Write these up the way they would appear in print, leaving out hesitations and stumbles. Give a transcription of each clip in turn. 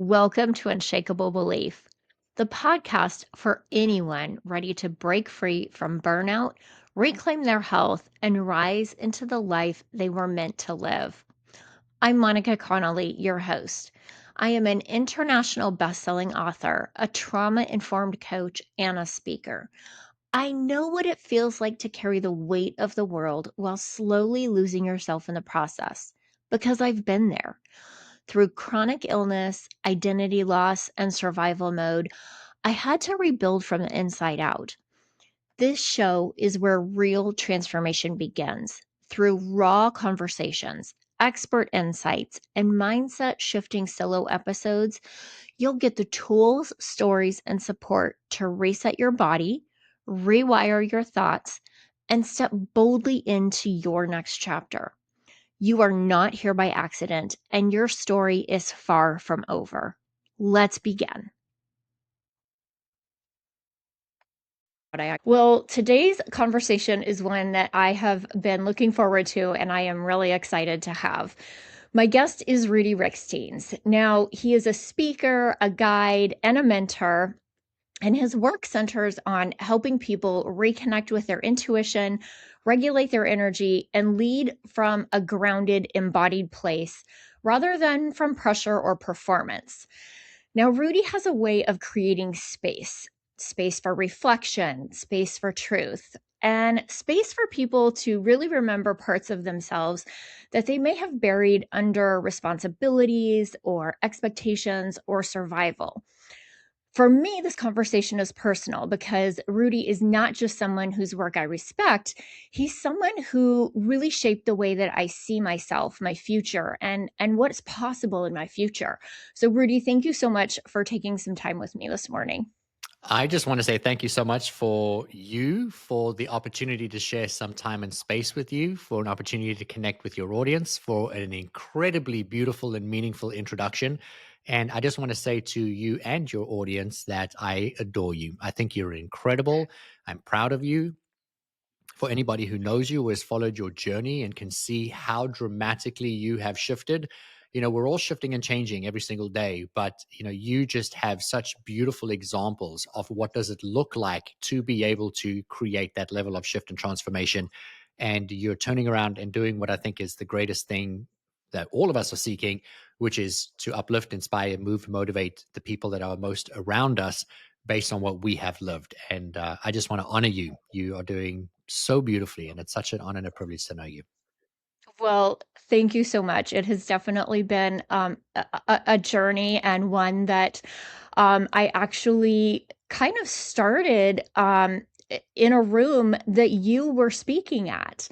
Welcome to Unshakeable Belief, the podcast for anyone ready to break free from burnout, reclaim their health, and rise into the life they were meant to live. I'm Monica Connolly, your host. I am an international best-selling author, a trauma-informed coach, and a speaker. I know what it feels like to carry the weight of the world while slowly losing yourself in the process because I've been there. Through chronic illness, identity loss, and survival mode, I had to rebuild from the inside out. This show is where real transformation begins through raw conversations, expert insights, and mindset shifting solo episodes. You'll get the tools, stories, and support to reset your body, rewire your thoughts, and step boldly into your next chapter. You are not here by accident, and your story is far from over. Let's begin. Well, today's conversation is one that I have been looking forward to, and I am really excited to have. My guest is Rudi Riekstins. Now, he is a speaker, a guide, and a mentor, and his work centers on helping people reconnect with their intuition, regulate their energy, and lead from a grounded, embodied place rather than from pressure or performance. Now, Rudi has a way of creating space for reflection, space for truth, and space for people to really remember parts of themselves that they may have buried under responsibilities or expectations or survival. For me, this conversation is personal because Rudi is not just someone whose work I respect. He's someone who really shaped the way that I see myself, my future, and what's possible in my future. So, Rudi, thank you so much for taking some time with me this morning. I just want to say thank you so much for the opportunity to share some time and space with you, for an opportunity to connect with your audience, for an incredibly beautiful and meaningful introduction. And I just want to say to you and your audience that I adore you. I think you're incredible. I'm proud of you. For anybody who knows you or has followed your journey and can see how dramatically you have shifted, we're all shifting and changing every single day, but you just have such beautiful examples of what does it look like to be able to create that level of shift and transformation. And you're turning around and doing what I think is the greatest thing that all of us are seeking, which is to uplift, inspire, move, motivate the people that are most around us based on what we have lived. And I just want to honor you. You are doing so beautifully, and it's such an honor and a privilege to know you. Well, thank you so much. It has definitely been a journey and one that I actually kind of started in a room that you were speaking at.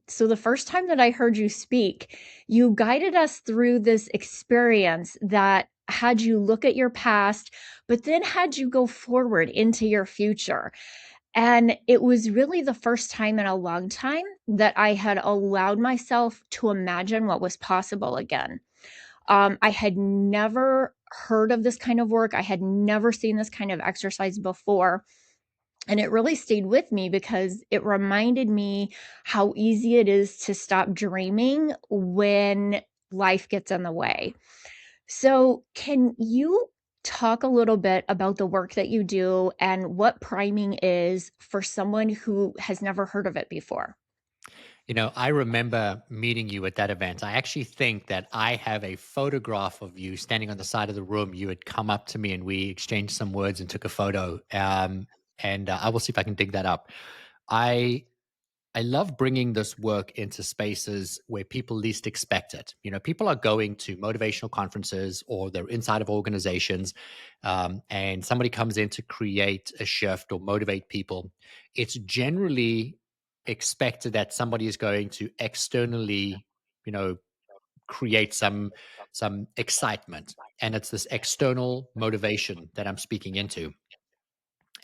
So the first time that I heard you speak, you guided us through this experience that had you look at your past, but then had you go forward into your future. And it was really the first time in a long time that I had allowed myself to imagine what was possible again. I had never heard of this kind of work. I had never seen this kind of exercise before. And it really stayed with me because it reminded me how easy it is to stop dreaming when life gets in the way. So, can you talk a little bit about the work that you do and what priming is for someone who has never heard of it before? I remember meeting you at that event. I actually think that I have a photograph of you standing on the side of the room. You had come up to me and we exchanged some words and took a photo. And I will see if I can dig that up. I I love bringing this work into spaces where people least expect it. People are going to motivational conferences or they're inside of organizations, and somebody comes in to create a shift or motivate people. It's generally expected that somebody is going to externally, you know, create some excitement, and it's this external motivation that I'm speaking into.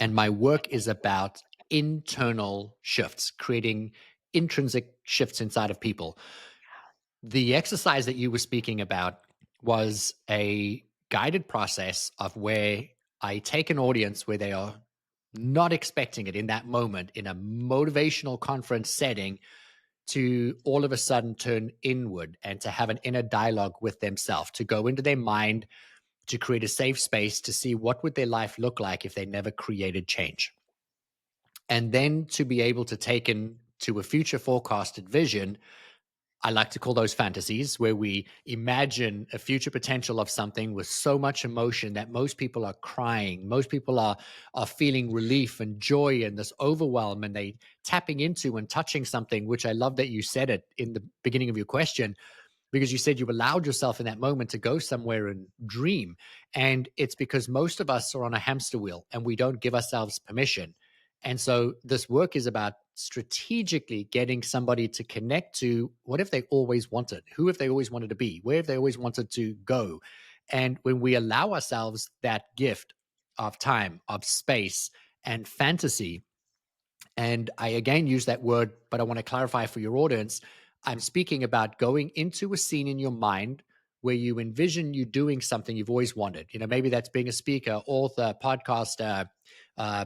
And my work is about internal shifts, creating intrinsic shifts inside of people. The exercise that you were speaking about was a guided process of where I take an audience where they are not expecting it in that moment in a motivational conference setting, to all of a sudden turn inward and to have an inner dialogue with themselves, to go into their mind, to create a safe space to see what would their life look like if they never created change. And then to be able to take into a future forecasted vision. I like to call those fantasies, where we imagine a future potential of something with so much emotion that most people are crying, most people are feeling relief and joy and this overwhelm, and they tapping into and touching something, which I love that you said it in the beginning of your question, because you said you allowed yourself in that moment to go somewhere and dream. And it's because most of us are on a hamster wheel and we don't give ourselves permission. And so this work is about strategically getting somebody to connect to what if they always wanted, who if they always wanted to be, where if they always wanted to go. And when we allow ourselves that gift of time, of space, and fantasy, and I again use that word, but I want to clarify for your audience. I'm speaking about going into a scene in your mind where you envision you doing something you've always wanted. You know, maybe that's being a speaker, author, podcaster.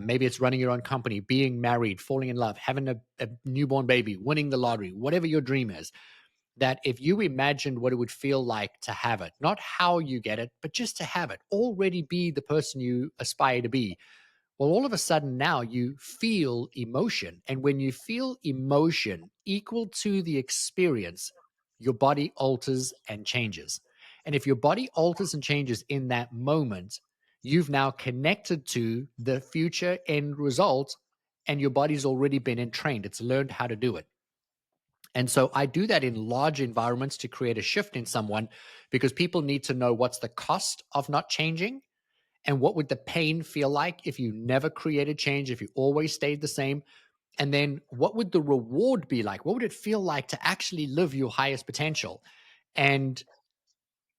Maybe it's running your own company, being married, falling in love, having a newborn baby, winning the lottery, whatever your dream is. That if you imagined what it would feel like to have it, not how you get it, but just to have it, already be the person you aspire to be, well, all of a sudden now you feel emotion. And when you feel emotion equal to the experience, your body alters and changes. And if your body alters and changes in that moment, you've now connected to the future end result, and your body's already been entrained. It's learned how to do it. And so I do that in large environments to create a shift in someone, because people need to know what's the cost of not changing and what would the pain feel like if you never created change, if you always stayed the same? And then what would the reward be like? What would it feel like to actually live your highest potential? And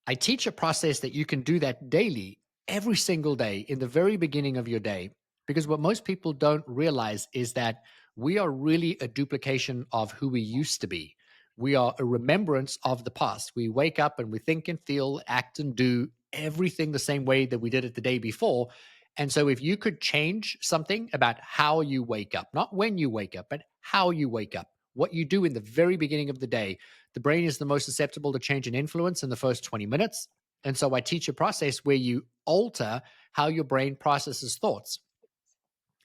I teach a process that you can do that daily, every single day, in the very beginning of your day. Because what most people don't realize is that we are really a duplication of who we used to be. We are a remembrance of the past. We wake up and we think and feel, act and do everything the same way that we did it the day before. And so, if you could change something about how you wake up, not when you wake up, but how you wake up, what you do in the very beginning of the day, the brain is the most susceptible to change and influence in the first 20 minutes. And so I teach a process where you alter how your brain processes thoughts,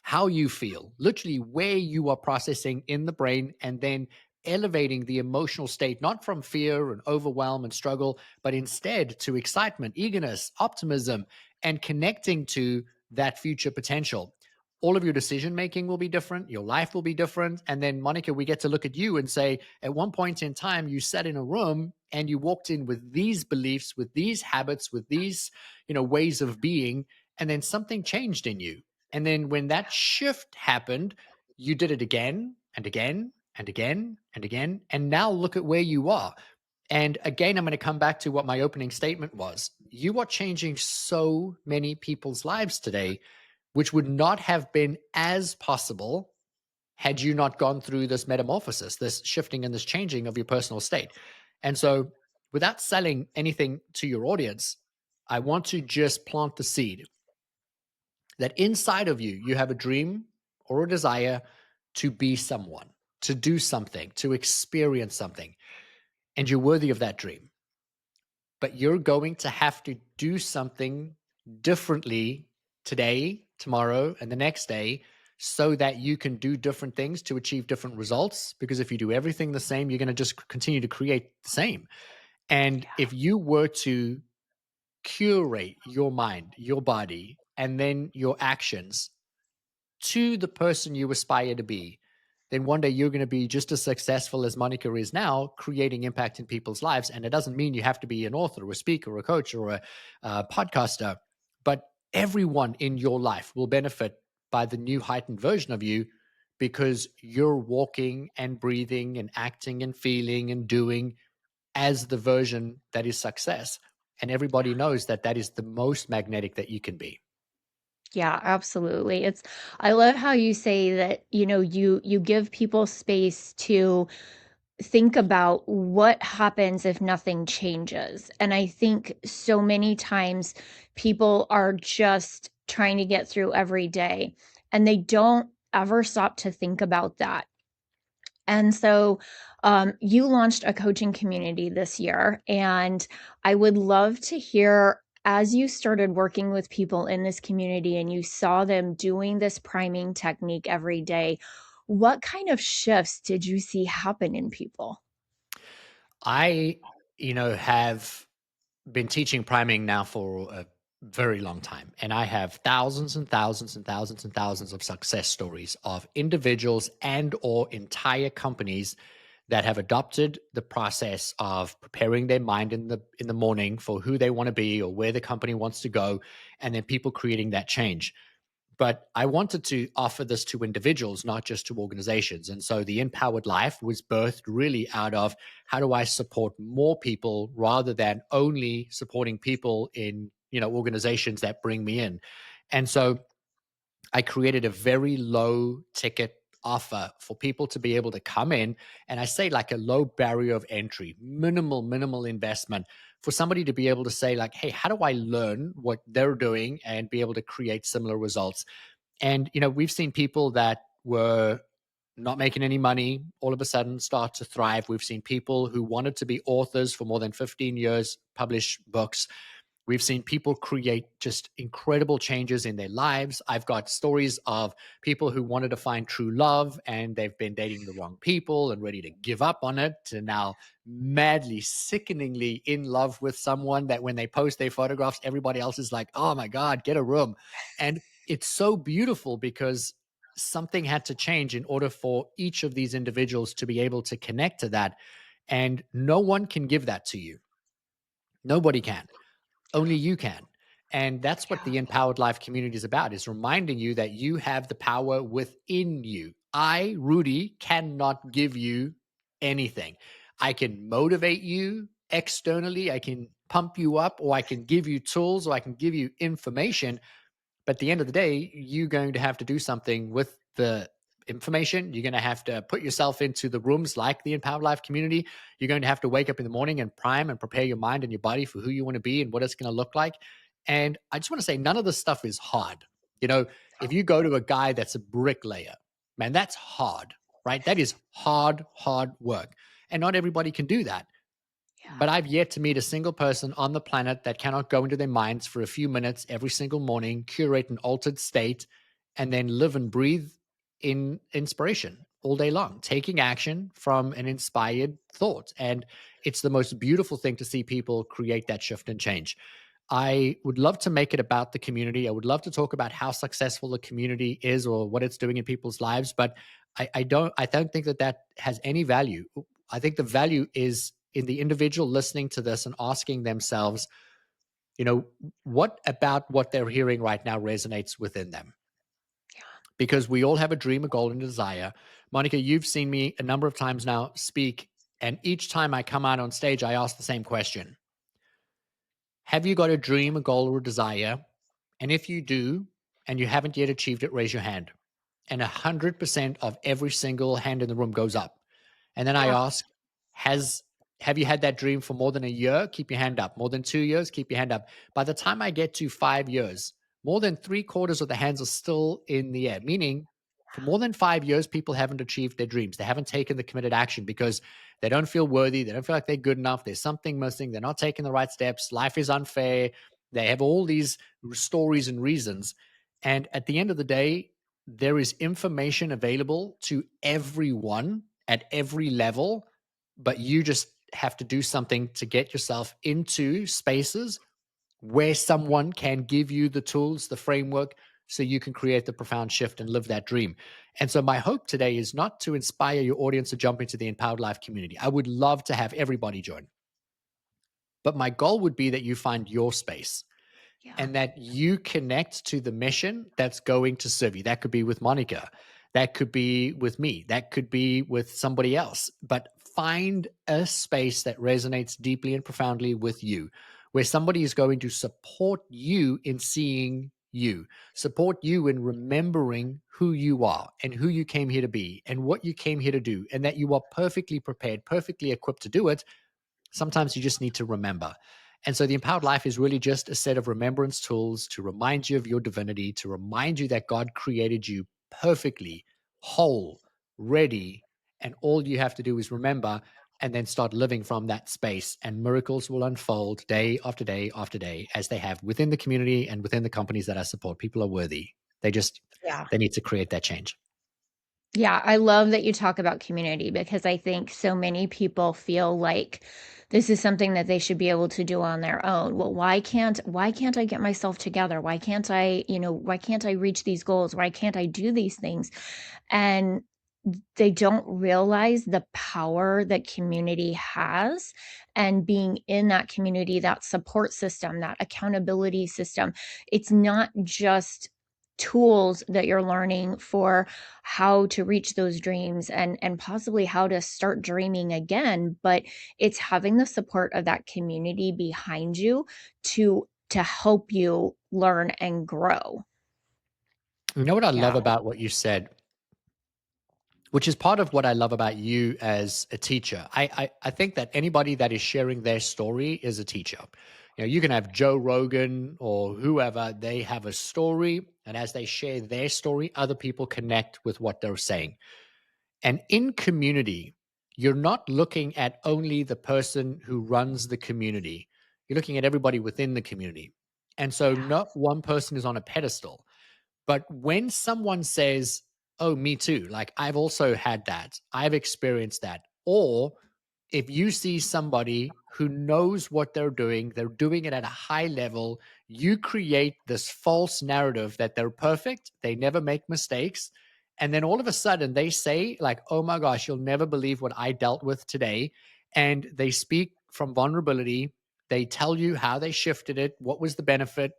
how you feel, literally where you are processing in the brain, and then elevating the emotional state, not from fear and overwhelm and struggle, but instead to excitement, eagerness, optimism, and connecting to that future potential. All of your decision making will be different. Your life will be different. And then, Monica, we get to look at you and say, at one point in time, you sat in a room and you walked in with these beliefs, with these habits, with these, ways of being, and then something changed in you. And then when that shift happened, you did it again and again and again and again. And now look at where you are. And again, I'm going to come back to what my opening statement was. You are changing so many people's lives today, which would not have been as possible had you not gone through this metamorphosis, this shifting and this changing of your personal state. And so, without selling anything to your audience, I want to just plant the seed that inside of you, you have a dream or a desire to be someone, to do something, to experience something, and you're worthy of that dream. But you're going to have to do something differently today, tomorrow, and the next day, so that you can do different things to achieve different results. Because if you do everything the same, you're going to just continue to create the same. And if you were to curate your mind, your body, and then your actions to the person you aspire to be, then one day you're going to be just as successful as Monica is now, creating impact in people's lives. And it doesn't mean you have to be an author or a speaker or a coach or a podcaster, but everyone in your life will benefit by the new heightened version of you, because you're walking and breathing and acting and feeling and doing as the version that is success. And everybody knows that that is the most magnetic that you can be. Yeah, absolutely. I love how you say that, you give people space to think about what happens if nothing changes. And I think so many times people are just trying to get through every day and they don't ever stop to think about that. And so, you launched a coaching community this year, and I would love to hear as you started working with people in this community and you saw them doing this priming technique every day, what kind of shifts did you see happen in people? I, have been teaching priming now for a very long time. And I have thousands and thousands and thousands and thousands of success stories of individuals and or entire companies that have adopted the process of preparing their mind in the morning for who they want to be or where the company wants to go, and then people creating that change. But I wanted to offer this to individuals, not just to organizations. And so the Empowered Life was birthed really out of how do I support more people rather than only supporting people in, organizations that bring me in. And so I created a very low ticket offer for people to be able to come in. And I say like a low barrier of entry, minimal investment for somebody to be able to say, like, hey, how do I learn what they're doing and be able to create similar results? And, we've seen people that were not making any money all of a sudden start to thrive. We've seen people who wanted to be authors for more than 15 years publish books. We've seen people create just incredible changes in their lives. I've got stories of people who wanted to find true love and they've been dating the wrong people and ready to give up on it, to now madly, sickeningly in love with someone that when they post their photographs, everybody else is like, oh my God, get a room. And it's so beautiful because something had to change in order for each of these individuals to be able to connect to that. And no one can give that to you. Nobody can. Only you can. And that's what Yeah, the Empowered Life community is about, is reminding you that you have the power within you. I, Rudy, cannot give you anything. I can motivate you externally, I can pump you up, or I can give you tools, or I can give you information, but at the end of the day, you're going to have to do something with the information. You're going to have to put yourself into the rooms like the Empowered Life community. You're going to have to wake up in the morning and prime and prepare your mind and your body for who you want to be and what it's going to look like. And I just want to say, none of this stuff is hard. If you go to a guy that's a bricklayer, man, that's hard, right? That is hard work. And not everybody can do that. yeah, But I've yet to meet a single person on the planet that cannot go into their minds for a few minutes every single morning, curate an altered state, and then live and breathe in inspiration all day long, taking action from an inspired thought. And it's the most beautiful thing to see people create that shift and change. I would love to make it about the community. I would love to talk about how successful the community is or what it's doing in people's lives, but I don't think that has any value. I think the value is in the individual listening to this and asking themselves, you know, what about what they're hearing right now resonates within them? Because we all have a dream, a goal, and a desire. Monica, you've seen me a number of times now speak, and each time I come out on stage, I ask the same question. Have you got a dream, a goal, or a desire? And if you do, and you haven't yet achieved it, raise your hand. And 100% of every single hand in the room goes up. And then I yeah, ask, has have you had that dream for more than a year? Keep your hand up. More than 2 years? Keep your hand up. By the time I get to 5 years, more than three-quarters of the hands are still in the air, meaning for more than 5 years, people haven't achieved their dreams. They haven't taken the committed action because they don't feel worthy. They don't feel like they're good enough. There's something missing. They're not taking the right steps. Life is unfair. They have all these stories and reasons. And at the end of the day, there is information available to everyone at every level, but you just have to do something to get yourself into spaces where someone can give you the tools, the framework, so you can create the profound shift and live that dream. And so, my hope today is not to inspire your audience to jump into the Empowered Life community. I would love to have everybody join, but my goal would be that you find your space yeah, and that you connect to the mission that's going to serve you. That could be with Monica. That could be with me. That could be with somebody else. But find a space that resonates deeply and profoundly with you, where somebody is going to support you in seeing you, support you in remembering who you are and who you came here to be and what you came here to do, and that you are perfectly prepared, perfectly equipped to do it. Sometimes you just need to remember. And so the empowered life is really just a set of remembrance tools to remind you of your divinity, to remind you that God created you perfectly, whole, ready, And all you have to do is remember and then start living from that space. And miracles will unfold day after day after day, as they have within the community and within the companies that I support. People are worthy. They just, Yeah. they need to create that change. Yeah, I love that you talk about community because I think so many people feel like this is something that they should be able to do on their own. Well, why can't I get myself together? Why can't I, why can't I reach these goals? Why can't I do these things? And they don't realize the power that community has, and being in that community, that support system, that accountability system. It's not just tools that you're learning for how to reach those dreams and possibly how to start dreaming again, but it's having the support of that community behind you to help you learn and grow. You know what I love Yeah. about what you said, which is part of what I love about you as a teacher. I think that anybody that is sharing their story is a teacher. You can have Joe Rogan or whoever, they have a story, and as they share their story, other people connect with what they're saying. And in community, you're not looking at only the person who runs the community. You're looking at everybody within the community. And so Yeah. not one person is on a pedestal. But when someone says, "Oh, me too," like I've also had that, I've experienced that, or if you see somebody who knows what they're doing it at a high level, you create this false narrative that they're perfect, they never make mistakes. And then all of a sudden they say, like, "Oh my gosh, you'll never believe what I dealt with today." And they speak from vulnerability. They tell you how they shifted it, what was the benefit,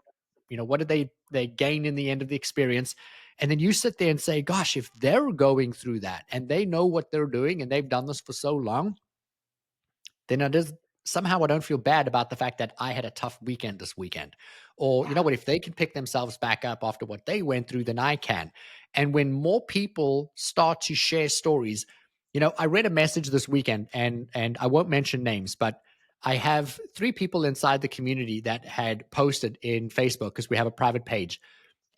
what did they gain in the end of the experience. And then you sit there and say, gosh, if they're going through that and they know what they're doing and they've done this for so long, then it is somehow I don't feel bad about the fact that I had a tough weekend this weekend. Or, you know Yeah. what, if they can pick themselves back up after what they went through, then I can. And when more people start to share stories, I read a message this weekend, and I won't mention names, but I have three people inside the community that had posted in Facebook because we have a private page.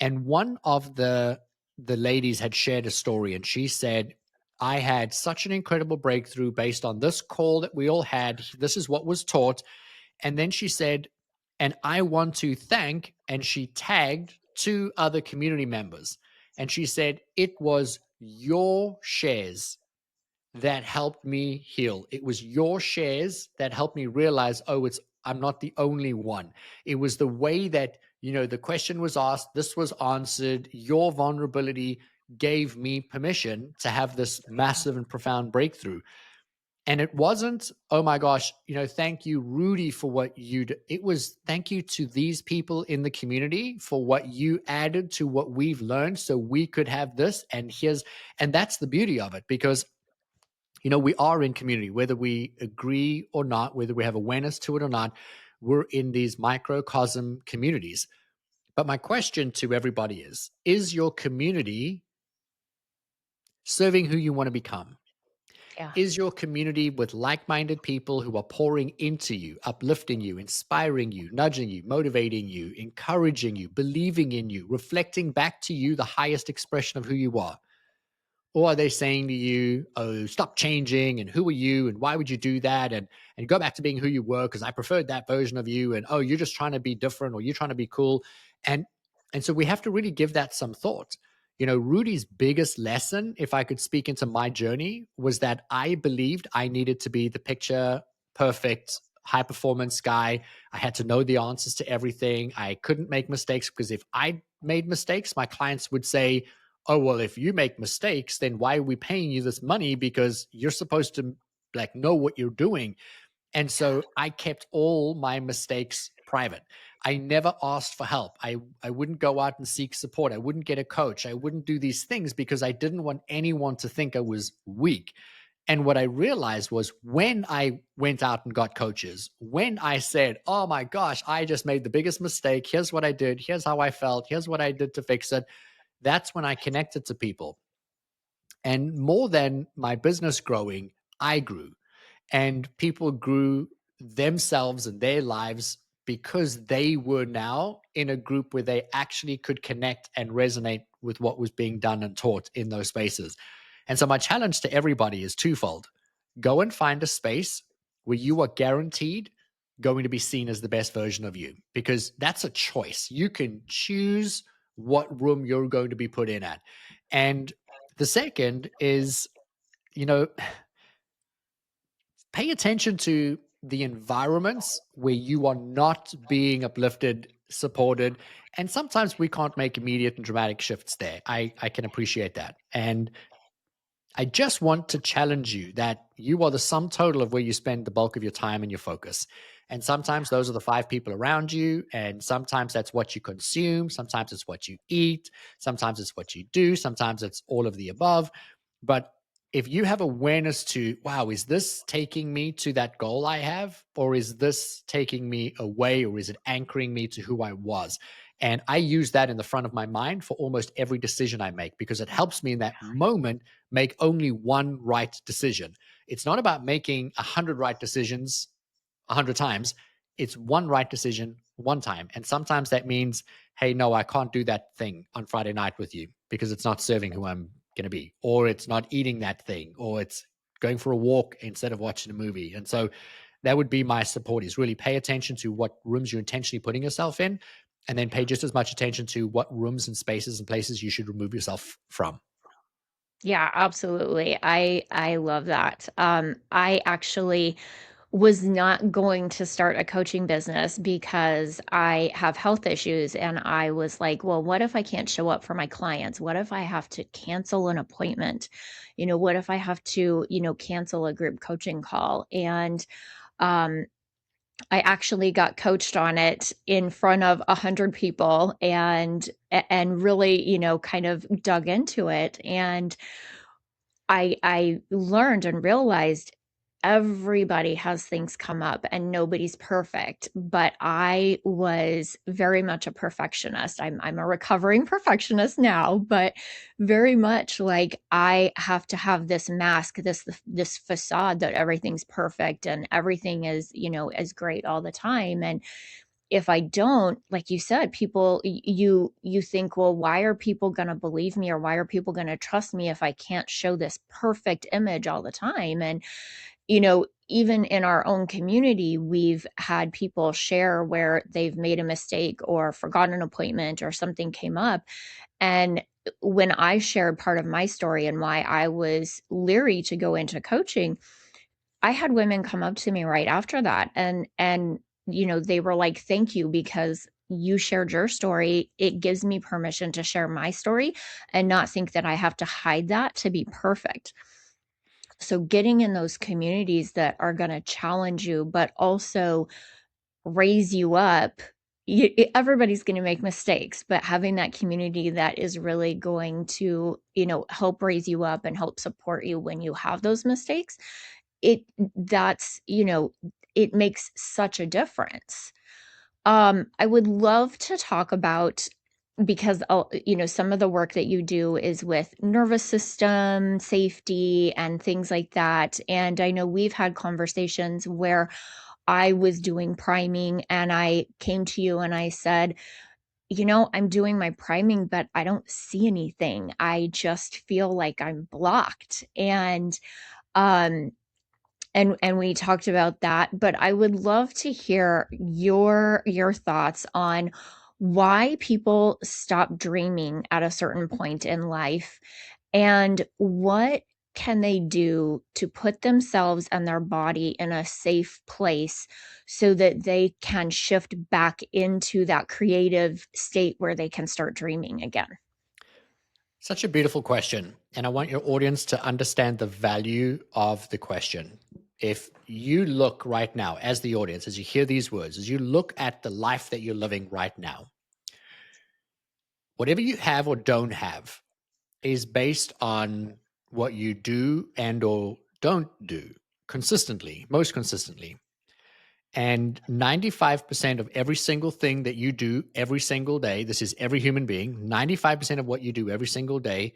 And one of the ladies had shared a story, and she said, I had such an incredible breakthrough based on this call that we all had. This is what was taught. And then she said, and I want to thank, and she tagged two other community members. And she said, it was your shares that helped me heal. It was your shares that helped me realize, oh, I'm not the only one. It was the way that, the question was asked, this was answered, your vulnerability gave me permission to have this massive and profound breakthrough. And it wasn't, oh my gosh, thank you, Rudi, for what you did. It was thank you to these people in the community for what you added to what we've learned so we could have this. And that's the beauty of it, because we are in community, whether we agree or not, whether we have awareness to it or not. We're in these microcosm communities. But my question to everybody is your community serving who you want to become? Yeah. Is your community with like minded people who are pouring into you, uplifting you, inspiring you, nudging you, motivating you, encouraging you, believing in you, reflecting back to you the highest expression of who you are? Or are they saying to you, "Oh, stop changing, and who are you, and why would you do that, and go back to being who you were because I preferred that version of you, and oh, you're just trying to be different, or you're trying to be cool," and so we have to really give that some thought. Rudy's biggest lesson, if I could speak into my journey, was that I believed I needed to be the picture perfect high performance guy. I had to know the answers to everything. I couldn't make mistakes because if I made mistakes, my clients would say, oh, well, if you make mistakes, then why are we paying you this money? Because you're supposed to like know what you're doing. And so I kept all my mistakes private. I never asked for help. I wouldn't go out and seek support. I wouldn't get a coach. I wouldn't do these things because I didn't want anyone to think I was weak. And what I realized was when I went out and got coaches, when I said, oh my gosh, I just made the biggest mistake. Here's what I did. Here's how I felt. Here's what I did to fix it. That's when I connected to people. And more than my business growing, I grew, and people grew themselves and their lives because they were now in a group where they actually could connect and resonate with what was being done and taught in those spaces. And so my challenge to everybody is twofold. Go and find a space where you are guaranteed going to be seen as the best version of you, because that's a choice. You can choose what room you're going to be put in at. And the second is, you know, pay attention to the environments where you are not being uplifted, supported. And sometimes we can't make immediate and dramatic shifts there. I can appreciate that. And I just want to challenge you that you are the sum total of where you spend the bulk of your time and your focus. And sometimes those are the five people around you. And sometimes that's what you consume. Sometimes it's what you eat. Sometimes it's what you do. Sometimes it's all of the above. But if you have awareness to, wow, is this taking me to that goal I have? Or is this taking me away? Or is it anchoring me to who I was? And I use that in the front of my mind for almost every decision I make, because it helps me in that moment make only one right decision. It's not about making 100 right decisions 100 times. It's one right decision one time. And sometimes that means, hey, no, I can't do that thing on Friday night with you because it's not serving who I'm going to be, or it's not eating that thing, or it's going for a walk instead of watching a movie. And so that would be my support, is really pay attention to what rooms you're intentionally putting yourself in, and then pay just as much attention to what rooms and spaces and places you should remove yourself from. Yeah, absolutely. I love that. I actually was not going to start a coaching business because I have health issues, and I was like, well, what if I can't show up for my clients? What if I have to cancel an appointment? What if I have to, cancel a group coaching call? And um I actually got coached on it in front of 100 people, and really, kind of dug into it. And I learned and realized everybody has things come up and nobody's perfect, but I was very much a perfectionist. I'm a recovering perfectionist now, but very much like I have to have this mask, this facade that everything's perfect and everything is great all the time. And if I don't, like you said, people, you think, well, why are people going to believe me, or why are people going to trust me if I can't show this perfect image all the time? And even in our own community, we've had people share where they've made a mistake or forgotten an appointment or something came up. And when I shared part of my story and why I was leery to go into coaching, I had women come up to me right after that, and they were like, "Thank you, because you shared your story. It gives me permission to share my story and not think that I have to hide that to be perfect." So getting in those communities that are going to challenge you but also raise you up. Everybody's going to make mistakes, but having that community that is really going to, help raise you up and help support you when you have those mistakes, it that's, it makes such a difference. I would love to talk about, because some of the work that you do is with nervous system safety and things like that. And I know we've had conversations where I was doing priming and I came to you and I said, I'm doing my priming, but I don't see anything. I just feel like I'm blocked. Um, and we talked about that, but I would love to hear your thoughts on why people stop dreaming at a certain point in life, and what can they do to put themselves and their body in a safe place so that they can shift back into that creative state where they can start dreaming again. Such a beautiful question. And I want your audience to understand the value of the question. If you look right now, as the audience, as you hear these words, as you look at the life that you're living right now, whatever you have or don't have is based on what you do and or don't do consistently, most consistently. And 95% of every single thing that you do every single day, this is every human being, 95% of what you do every single day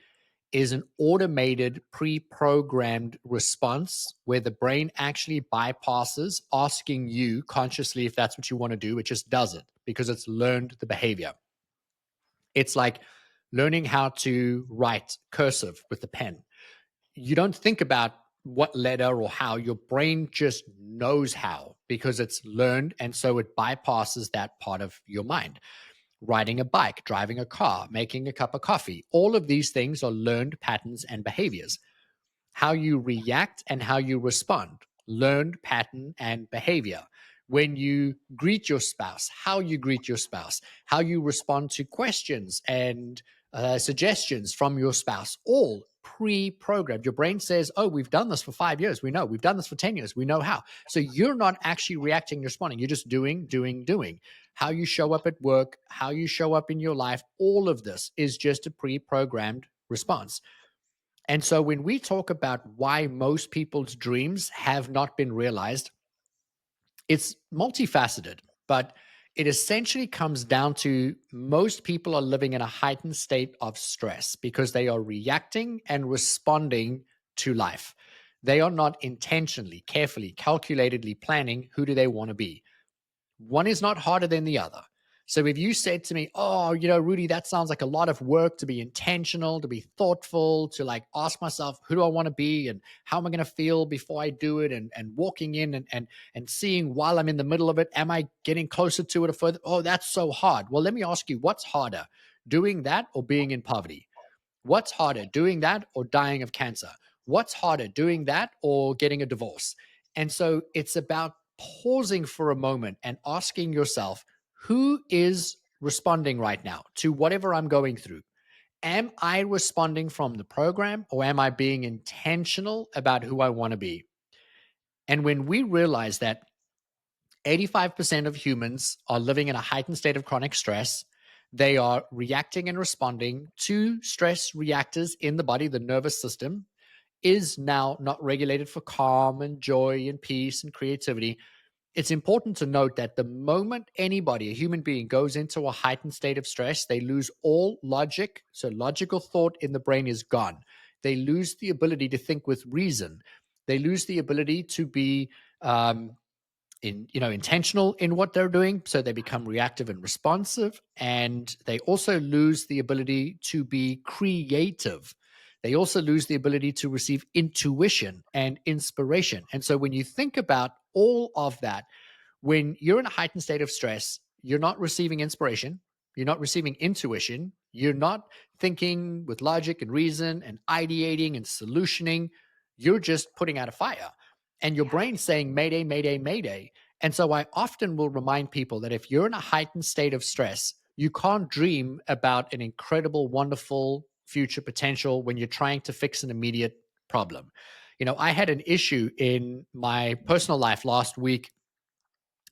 is an automated, pre programmed response where the brain actually bypasses asking you consciously if that's what you want to do. It just does it because it's learned the behavior. It's like learning how to write cursive with the pen. you don't think about what letter or how. Your brain just knows how because it's learned. And so it bypasses that part of your mind. Riding a bike, driving a car, making a cup of coffee, all of these things are learned patterns and behaviors. How you react and how you respond, learned pattern and behavior. When you greet your spouse, how you greet your spouse, how you respond to questions and suggestions from your spouse, all pre-programmed. Your brain says, oh, we've done this for 5 years. We know. We've done this for 10 years. We know how. So you're not actually reacting and responding. You're just doing, doing, doing. How you show up at work, how you show up in your life, all of this is just a pre-programmed response. And so when we talk about why most people's dreams have not been realized, it's multifaceted, but it essentially comes down to most people are living in a heightened state of stress because they are reacting and responding to life. They are not intentionally, carefully, calculatedly planning who do they want to be. One is not harder than the other. So if you said to me, oh, Rudy, that sounds like a lot of work to be intentional, to be thoughtful, to like ask myself, who do I want to be and how am I going to feel before I do it? And walking in and seeing while I'm in the middle of it, am I getting closer to it or further? Oh, that's so hard. Well, let me ask you, what's harder, doing that or being in poverty? What's harder, doing that or dying of cancer? What's harder, doing that or getting a divorce? And so it's about pausing for a moment and asking yourself, who is responding right now to whatever I'm going through? Am I responding from the program or am I being intentional about who I want to be? And when we realize that 85% of humans are living in a heightened state of chronic stress. They are reacting and responding to stress reactors in the body. The nervous system is now not regulated for calm and joy and peace and creativity. It's important to note that the moment anybody, a human being, goes into a heightened state of stress, they lose all logic. So, logical thought in the brain is gone. They lose the ability to think with reason. They lose the ability to be intentional in what they're doing, so they become reactive and responsive, and they also lose the ability to be creative. They also lose the ability to receive intuition and inspiration. And so when you think about all of that, when you're in a heightened state of stress, you're not receiving inspiration, you're not receiving intuition, you're not thinking with logic and reason and ideating and solutioning, you're just putting out a fire. And your brain's saying, Mayday, Mayday, Mayday. And so I often will remind people that if you're in a heightened state of stress, you can't dream about an incredible, wonderful future potential when you're trying to fix an immediate problem. I had an issue in my personal life last week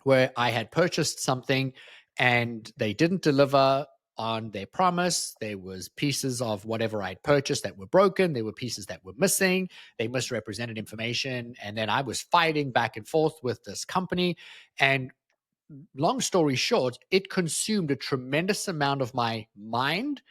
where I had purchased something and they didn't deliver on their promise. There was pieces of whatever I'd purchased that were broken. There were pieces that were missing. They misrepresented information. And then I was fighting back and forth with this company. And long story short, it consumed a tremendous amount of my mind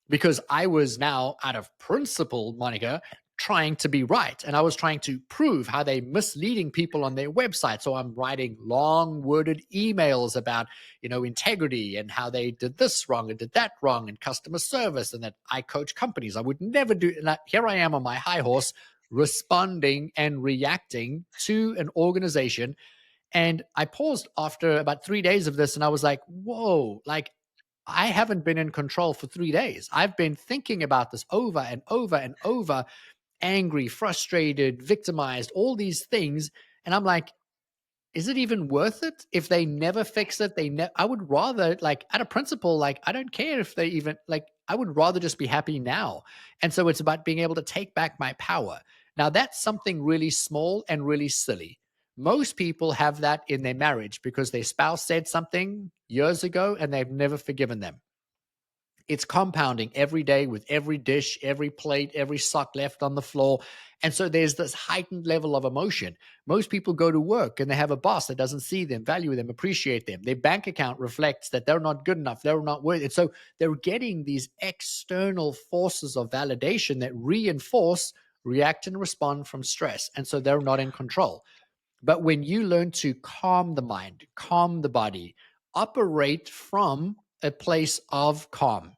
because I was now out of principle, Monica, trying to be right. And I was trying to prove how they misleading people on their website. So I'm writing long worded emails about, integrity and how they did this wrong and did that wrong and customer service and that I coach companies. I would never do. And here I am on my high horse responding and reacting to an organization. And I paused after about 3 days of this and I was like, whoa, like I haven't been in control for 3 days. I've been thinking about this over and over and over, angry, frustrated, victimized, all these things. And I'm like, is it even worth it if they never fix it? I would rather, like, out of principle, like, I don't care if they even, like, I would rather just be happy now. And so it's about being able to take back my power. Now, that's something really small and really silly. Most people have that in their marriage because their spouse said something years ago and they've never forgiven them. It's compounding every day with every dish, every plate, every sock left on the floor. And so there's this heightened level of emotion. Most people go to work and they have a boss that doesn't see them, value them, appreciate them. Their bank account reflects that they're not good enough, they're not worth it. So they're getting these external forces of validation that reinforce, react, and respond from stress. And so they're not in control. But when you learn to calm the mind, calm the body, operate from a place of calm,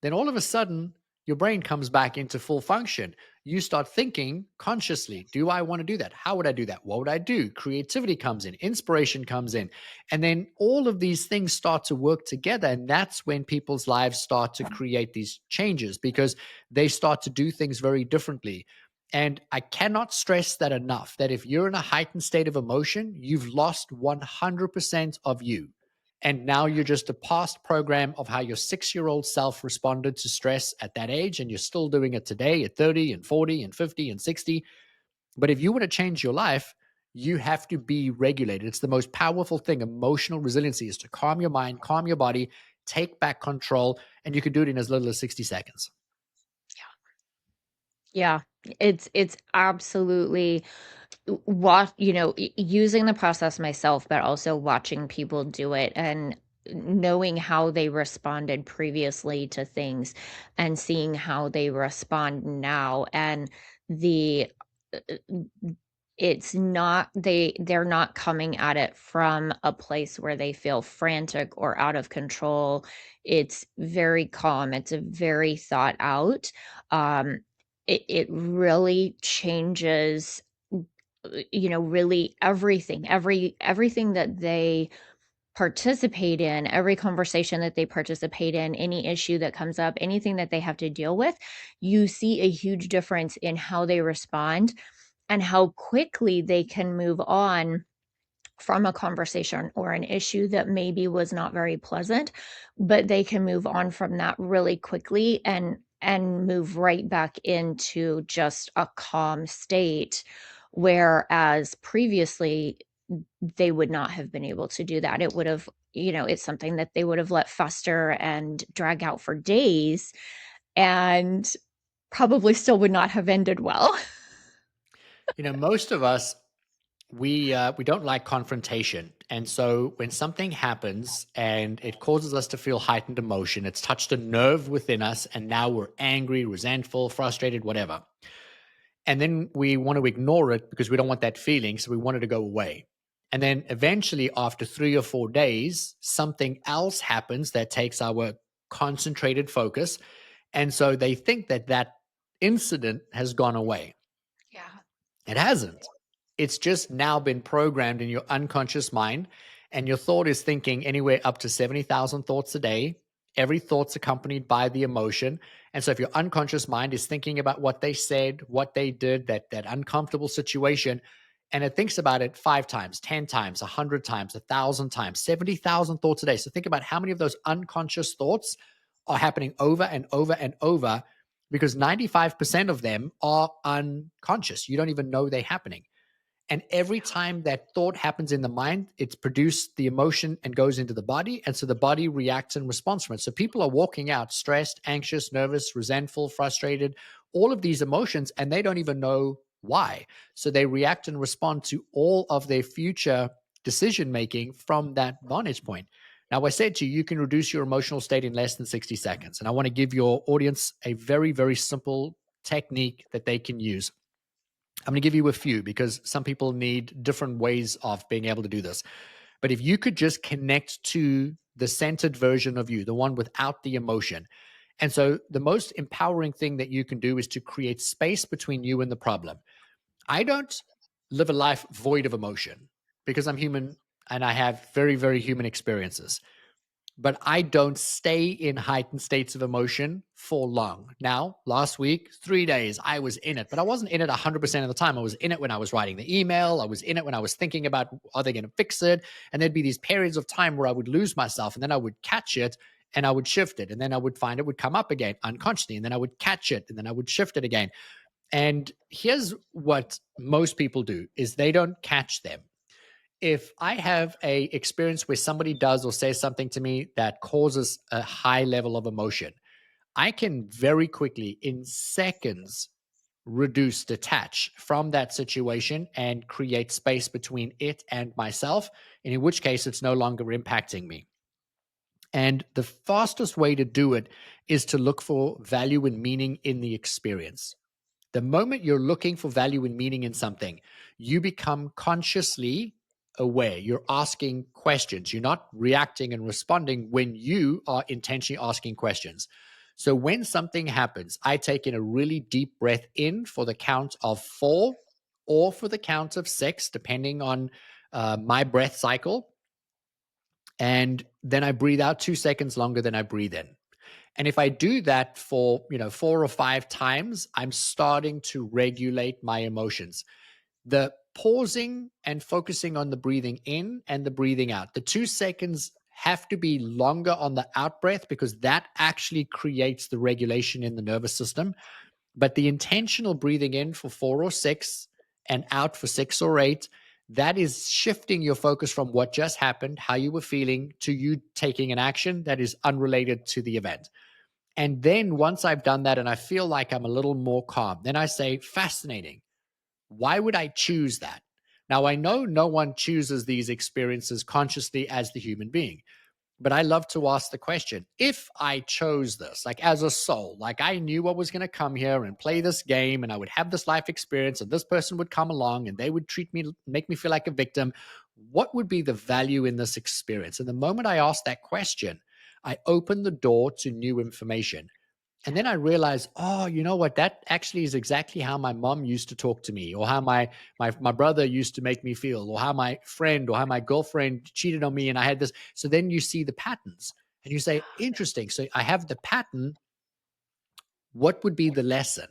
then all of a sudden your brain comes back into full function. you start thinking consciously, do I want to do that? How would I do that? What would I do? Creativity comes in, inspiration comes in. And then all of these things start to work together. And that's when people's lives start to create these changes because they start to do things very differently. And I cannot stress that enough that if you're in a heightened state of emotion, you've lost 100% of you. And now you're just a past program of how your 6-year-old self responded to stress at that age. And you're still doing it today at 30 and 40 and 50 and 60. But if you want to change your life, you have to be regulated. It's the most powerful thing. Emotional resiliency is to calm your mind, calm your body, take back control. And you can do it in as little as 60 seconds. Yeah, it's absolutely using the process myself, but also watching people do it and knowing how they responded previously to things and seeing how they respond now. And the it's not they're not coming at it from a place where they feel frantic or out of control. It's very calm. It's a very thought out. It really changes, really everything that they participate in, every conversation that they participate in, any issue that comes up, anything that they have to deal with, you see a huge difference in how they respond and how quickly they can move on from a conversation or an issue that maybe was not very pleasant, but they can move on from that really quickly and move right back into just a calm state, whereas previously they would not have been able to do that. It would have, it's something that they would have let fester and drag out for days and probably still would not have ended well. Most of us, we don't like confrontation. And so when something happens and it causes us to feel heightened emotion, it's touched a nerve within us, and now we're angry, resentful, frustrated, whatever. And then we want to ignore it because we don't want that feeling. So we want it to go away. And then eventually, after 3 or 4 days, something else happens that takes our concentrated focus. And so they think that that incident has gone away. Yeah. It hasn't. It's just now been programmed in your unconscious mind, and your thought is thinking anywhere up to 70,000 thoughts a day. Every thought's accompanied by the emotion. And so if your unconscious mind is thinking about what they said, what they did, that uncomfortable situation, and it thinks about it 5 times, 10 times, 100 times, 1,000 times, 70,000 thoughts a day. So think about how many of those unconscious thoughts are happening over and over and over, because 95% of them are unconscious. You don't even know they're happening. And every time that thought happens in the mind, it's produced the emotion and goes into the body. And so the body reacts and responds from it. So people are walking out stressed, anxious, nervous, resentful, frustrated, all of these emotions, and they don't even know why. So they react and respond to all of their future decision making from that vantage point. Now, I said to you, you can reduce your emotional state in less than 60 seconds. And I want to give your audience a very, very simple technique that they can use. I'm going to give you a few because some people need different ways of being able to do this. But if you could just connect to the centered version of you, the one without the emotion. And so the most empowering thing that you can do is to create space between you and the problem. I don't live a life void of emotion because I'm human and I have very, very human experiences, but I don't stay in heightened states of emotion for long. Now, last week, 3 days, I was in it, but I wasn't in it 100% of the time. I was in it when I was writing the email. I was in it when I was thinking about, are they going to fix it? And there'd be these periods of time where I would lose myself, and then I would catch it and I would shift it. And then I would find it would come up again unconsciously. And then I would catch it and then I would shift it again. And here's what most people do is they don't catch them. If I have a experience where somebody does or says something to me that causes a high level of emotion, I can very quickly, in seconds, reduce, detach from that situation and create space between it and myself, and in which case it's no longer impacting me. And the fastest way to do it is to look for value and meaning in the experience. The moment you're looking for value and meaning in something, you become consciously aware. You're asking questions. You're not reacting and responding when you are intentionally asking questions. So when something happens, I take in a really deep breath in for the count of 4 or for the count of 6, depending on my breath cycle. And then I breathe out 2 seconds longer than I breathe in. And if I do that for, 4 or 5 times, I'm starting to regulate my emotions. The pausing and focusing on the breathing in and the breathing out. The 2 seconds have to be longer on the out breath because that actually creates the regulation in the nervous system. But the intentional breathing in for 4 or 6 and out for 6 or 8, that is shifting your focus from what just happened, how you were feeling, to you taking an action that is unrelated to the event. And then once I've done that and I feel like I'm a little more calm, then I say, fascinating. Why would I choose that? Now, I know no one chooses these experiences consciously as the human being, but I love to ask the question, if I chose this, like as a soul, like I knew what was going to come here and play this game and I would have this life experience and this person would come along and they would treat me, make me feel like a victim, what would be the value in this experience? And the moment I ask that question, I open the door to new information. And then I realized, oh, you know what? That actually is exactly how my mom used to talk to me, or how my brother used to make me feel, or how my friend or how my girlfriend cheated on me, and I had this. So then you see the patterns, and you say, interesting. So I have the pattern. What would be the lesson?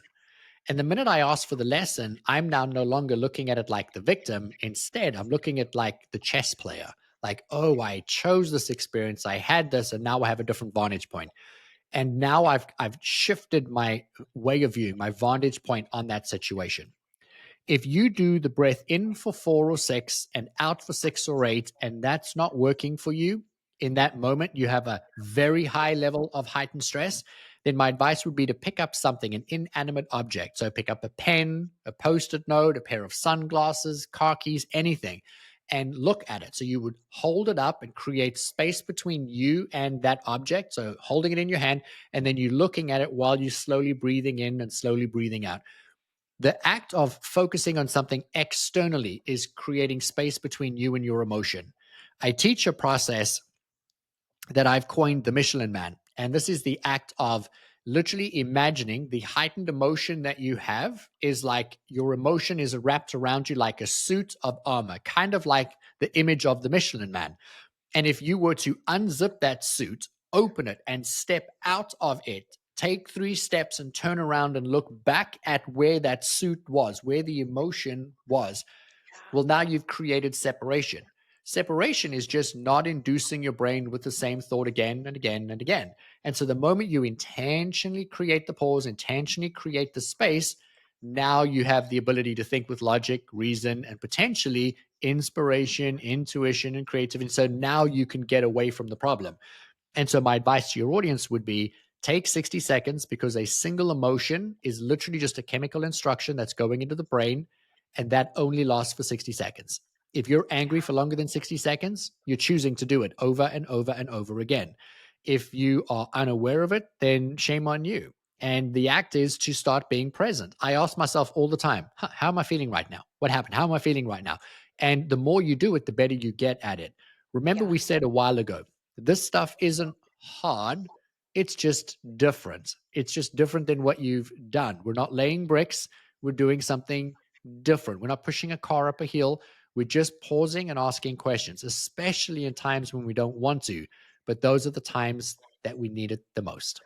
And the minute I ask for the lesson, I'm now no longer looking at it like the victim. Instead, I'm looking at like the chess player. Like, oh, I chose this experience, I had this, and now I have a different vantage point. And now I've shifted my way of viewing, my vantage point on that situation. If you do the breath in for 4 or 6 and out for 6 or 8, and that's not working for you in that moment, you have a very high level of heightened stress, then my advice would be to pick up something, an inanimate object. So pick up a pen, a post it note, a pair of sunglasses, car keys, anything, and look at it. So you would hold it up and create space between you and that object. So holding it in your hand, and then you're looking at it while you're slowly breathing in and slowly breathing out. The act of focusing on something externally is creating space between you and your emotion. I teach a process that I've coined the Michelin Man. And this is the act of literally imagining the heightened emotion that you have is like your emotion is wrapped around you like a suit of armor, kind of like the image of the Michelin Man. And if you were to unzip that suit, open it, and step out of it, take 3 steps and turn around and look back at where that suit was, where the emotion was, well, now you've created separation. Separation is just not inducing your brain with the same thought again and again and again. And so the moment you intentionally create the pause, intentionally create the space, now you have the ability to think with logic, reason, and potentially inspiration, intuition, and creativity. So now you can get away from the problem. And so, my advice to your audience would be take 60 seconds, because a single emotion is literally just a chemical instruction that's going into the brain, and that only lasts for 60 seconds. If you're angry for longer than 60 seconds, you're choosing to do it over and over and over again. If you are unaware of it, then shame on you. And the act is to start being present. I ask myself all the time, how am I feeling right now? What happened? How am I feeling right now? And the more you do it, the better you get at it. Remember, Yeah. we said a while ago, this stuff isn't hard. It's just different. It's just different than what you've done. We're not laying bricks. We're doing something different. We're not pushing a car up a hill. We're just pausing and asking questions, especially in times when we don't want to. But those are the times that we need it the most.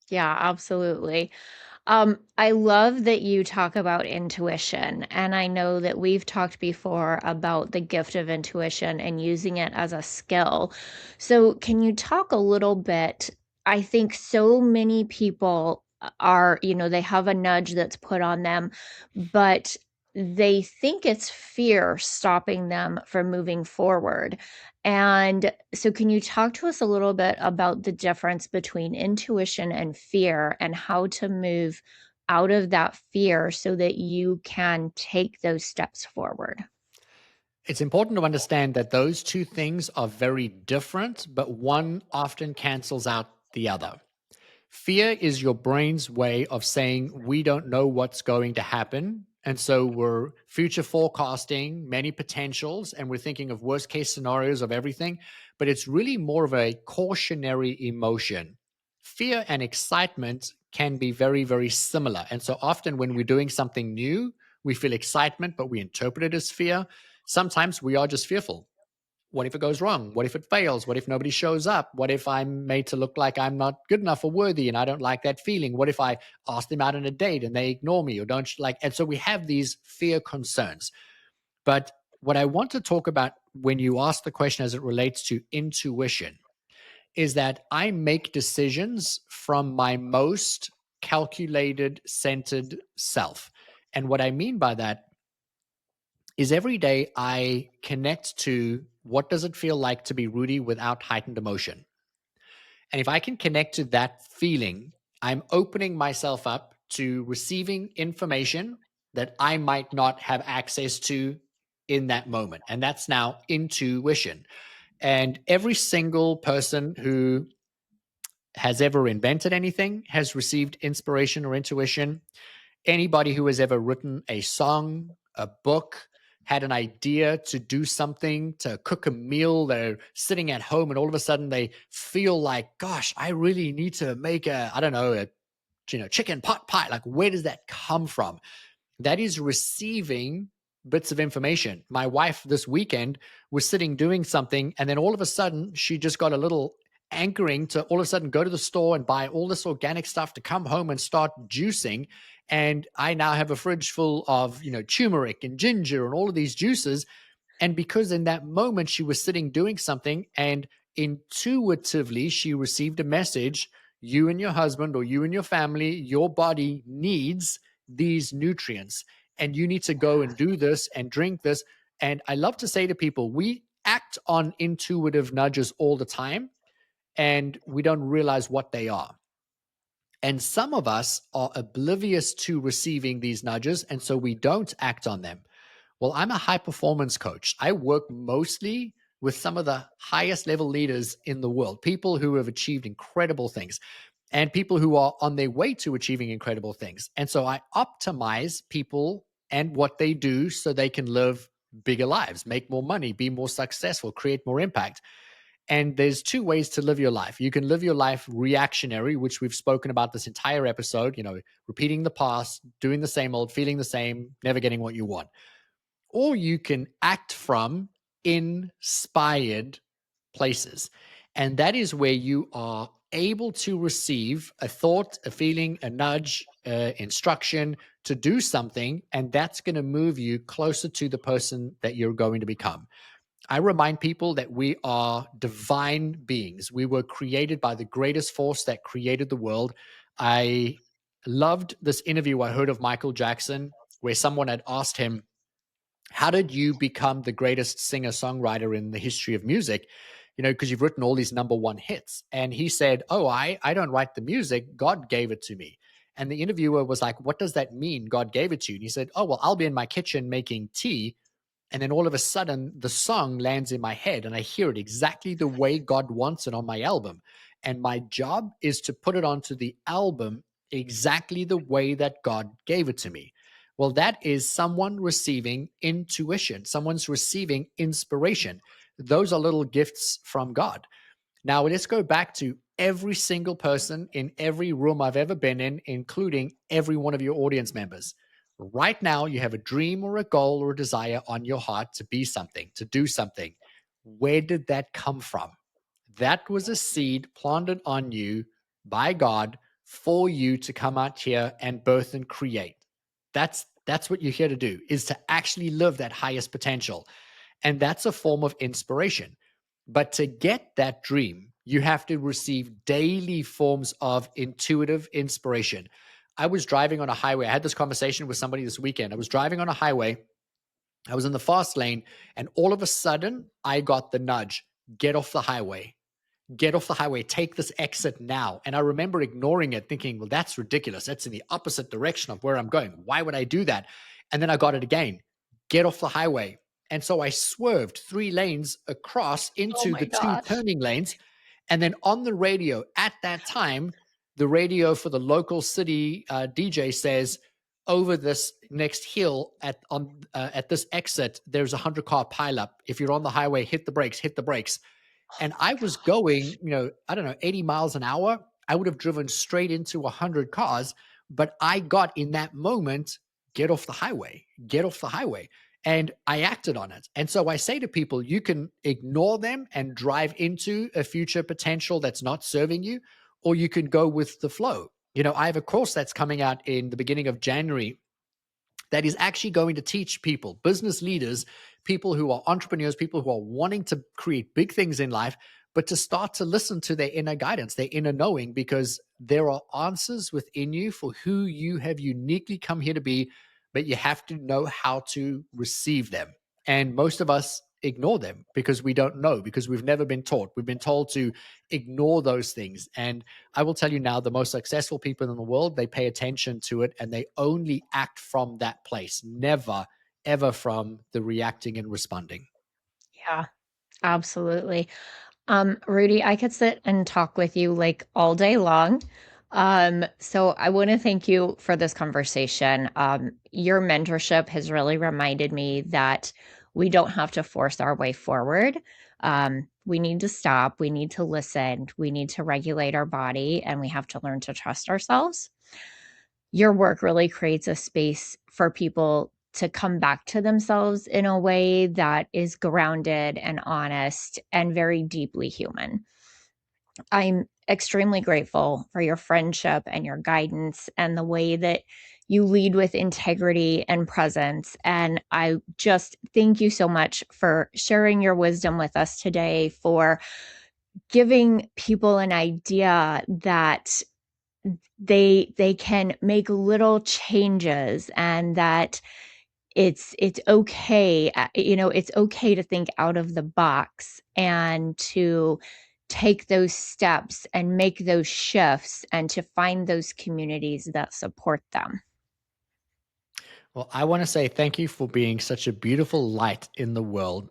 Yeah, absolutely. I love that you talk about intuition, and I know that we've talked before about the gift of intuition and using it as a skill. So, can you talk a little bit? I think so many people are, they have a nudge that's put on them, but they think it's fear stopping them from moving forward. And so, can you talk to us a little bit about the difference between intuition and fear and how to move out of that fear so that you can take those steps forward? It's important to understand that those two things are very different, but one often cancels out the other. Fear is your brain's way of saying, we don't know what's going to happen. And so we're future forecasting many potentials and we're thinking of worst case scenarios of everything. But it's really more of a cautionary emotion. fear and excitement can be very, very similar. And so often when we're doing something new, we feel excitement, but we interpret it as fear. Sometimes we are just fearful. What if it goes wrong? What if it fails? What if nobody shows up? What if I'm made to look like I'm not good enough or worthy and I don't like that feeling? What if I ask them out on a date and they ignore me or don't like? And so we have these fear concerns. But what I want to talk about when you ask the question as it relates to intuition is that I make decisions from my most calculated, centered self. And what I mean by that is every day I connect to what does it feel like to be Rudi without heightened emotion? And if I can connect to that feeling, I'm opening myself up to receiving information that I might not have access to in that moment. And that's now intuition. And every single person who has ever invented anything has received inspiration or intuition. Anybody who has ever written a song, a book, had an idea to do something, to cook a meal, they're sitting at home and all of a sudden they feel like, gosh, I really need to make a, I don't know, a chicken pot pie. Like, where does that come from? That is receiving bits of information. My wife this weekend was sitting doing something, and then all of a sudden, she just got a little anchoring to all of a sudden go to the store and buy all this organic stuff to come home and start juicing. And I now have a fridge full of, turmeric and ginger and all of these juices. And because in that moment she was sitting doing something and intuitively she received a message, you and your husband or you and your family, your body needs these nutrients and you need to go and do this and drink this. And I love to say to people, we act on intuitive nudges all the time and we don't realize what they are. And some of us are oblivious to receiving these nudges. And so we don't act on them. Well, I'm a high performance coach. I work mostly with some of the highest level leaders in the world, people who have achieved incredible things and people who are on their way to achieving incredible things. And so I optimize people and what they do so they can live bigger lives, make more money, be more successful, create more impact. And there's two ways to live your life. You can live your life reactionary, which we've spoken about this entire episode, repeating the past, doing the same old, feeling the same, never getting what you want. Or you can act from inspired places. And that is where you are able to receive a thought, a feeling, a nudge, instruction to do something. And that's going to move you closer to the person that you're going to become. I remind people that we are divine beings. We were created by the greatest force that created the world. I loved this interview I heard of Michael Jackson, where someone had asked him, how did you become the greatest singer songwriter in the history of music? Because you've written all these number one hits. And he said, oh, I don't write the music. God gave it to me. And the interviewer was like, what does that mean? God gave it to you. And he said, oh, well, I'll be in my kitchen making tea. And then all of a sudden, the song lands in my head and I hear it exactly the way God wants it on my album. And my job is to put it onto the album exactly the way that God gave it to me. Well, that is someone receiving intuition, someone's receiving inspiration. Those are little gifts from God. Now, let's go back to every single person in every room I've ever been in, including every one of your audience members. Right now, you have a dream or a goal or a desire on your heart to be something, to do something. Where did that come from? That was a seed planted on you by God for you to come out here and birth and create. That's what you're here to do, is to actually live that highest potential. And that's a form of inspiration. But to get that dream, you have to receive daily forms of intuitive inspiration. I was driving on a highway. I had this conversation with somebody this weekend. I was driving on a highway. I was in the fast lane, and all of a sudden, I got the nudge, get off the highway. Get off the highway, take this exit now. And I remember ignoring it, thinking, well, that's ridiculous. That's in the opposite direction of where I'm going. Why would I do that? And then I got it again, get off the highway. And so I swerved 3 lanes across Oh into my the 2 gosh. turning lanes. And then on the radio at that time, the radio for the local city DJ says, over this next hill at this exit, there's a 100-car pileup. If you're on the highway, hit the brakes, hit the brakes. Oh And my I was gosh. going, I don't know, 80 miles an hour. I would have driven straight into 100 cars, but I got in that moment, get off the highway, get off the highway. And I acted on it. And so I say to people, you can ignore them and drive into a future potential that's not serving you, or you can go with the flow. I have a course that's coming out in the beginning of January that is actually going to teach people, business leaders, people who are entrepreneurs, people who are wanting to create big things in life, but to start to listen to their inner guidance, their inner knowing, because there are answers within you for who you have uniquely come here to be, but you have to know how to receive them. And most of us ignore them because we don't know, because we've never been taught. We've been told to ignore those things. And I will tell you now, the most successful people in the world, they pay attention to it and they only act from that place, never, ever from the reacting and responding. Yeah, absolutely. Rudy, I could sit and talk with you like all day long. So I want to thank you for this conversation. Your mentorship has really reminded me that we don't have to force our way forward. We need to stop, we need to listen, we need to regulate our body, and we have to learn to trust ourselves. Your work really creates a space for people to come back to themselves in a way that is grounded and honest and very deeply human. I'm extremely grateful for your friendship and your guidance and the way that you lead with integrity and presence. And I just thank you so much for sharing your wisdom with us today, for giving people an idea that they can make little changes and that it's okay, it's okay to think out of the box and to take those steps and make those shifts and to find those communities that support them. Well, I want to say thank you for being such a beautiful light in the world,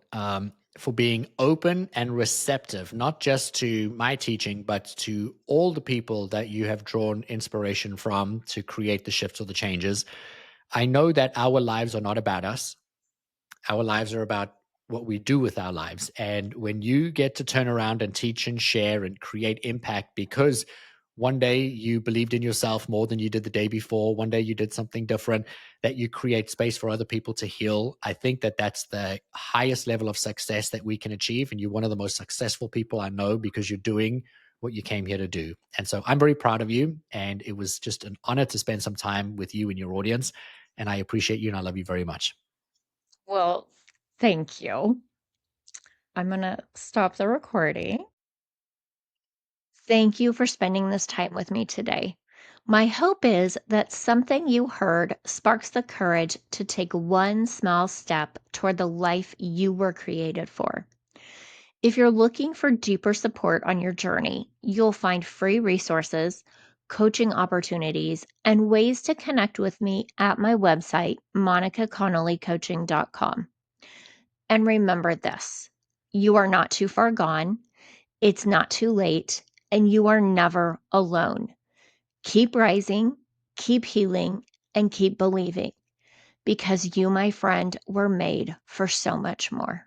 for being open and receptive, not just to my teaching, but to all the people that you have drawn inspiration from to create the shifts or the changes. I know that our lives are not about us. Our lives are about what we do with our lives. And when you get to turn around and teach and share and create impact because one day you believed in yourself more than you did the day before, one day you did something different, that you create space for other people to heal, I think that that's the highest level of success that we can achieve. And you're one of the most successful people I know because you're doing what you came here to do. And so I'm very proud of you. And it was just an honor to spend some time with you and your audience. And I appreciate you and I love you very much. Well, thank you. I'm going to stop the recording. Thank you for spending this time with me today. My hope is that something you heard sparks the courage to take one small step toward the life you were created for. If you're looking for deeper support on your journey, you'll find free resources, coaching opportunities, and ways to connect with me at my website, monicaconnollycoaching.com. And remember this: you are not too far gone, it's not too late, and you are never alone. Keep rising, keep healing, and keep believing, because you, my friend, were made for so much more.